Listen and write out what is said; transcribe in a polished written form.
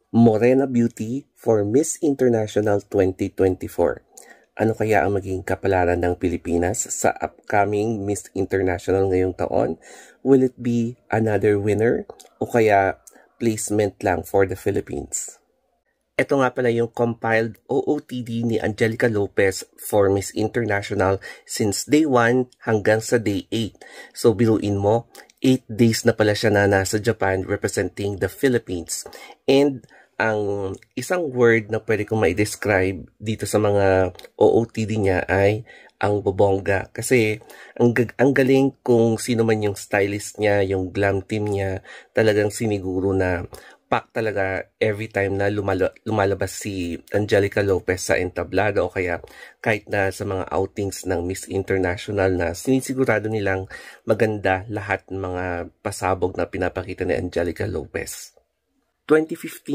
Morena Beauty for Miss International 2024. Ano kaya ang maging kapalaran ng Pilipinas sa upcoming Miss International ngayong taon? Will it be another winner o kaya placement lang for the Philippines? Ito nga pala yung compiled OOTD ni Angelica Lopez for Miss International since day 1 hanggang sa day 8. So biruin mo, 8 days na pala siya na nasa Japan representing the Philippines. And ang isang word na pwede kong ma-describe dito sa mga OOTD niya ay ang bobongga. Kasi ang galing kung sino man yung stylist niya, yung glam team niya, talagang siniguro na pack talaga every time na lumalabas si Angelica Lopez sa entablado o kaya kahit na sa mga outings ng Miss International na sinisigurado nilang maganda lahat ng mga pasabog na pinapakita ni Angelica Lopez. 2015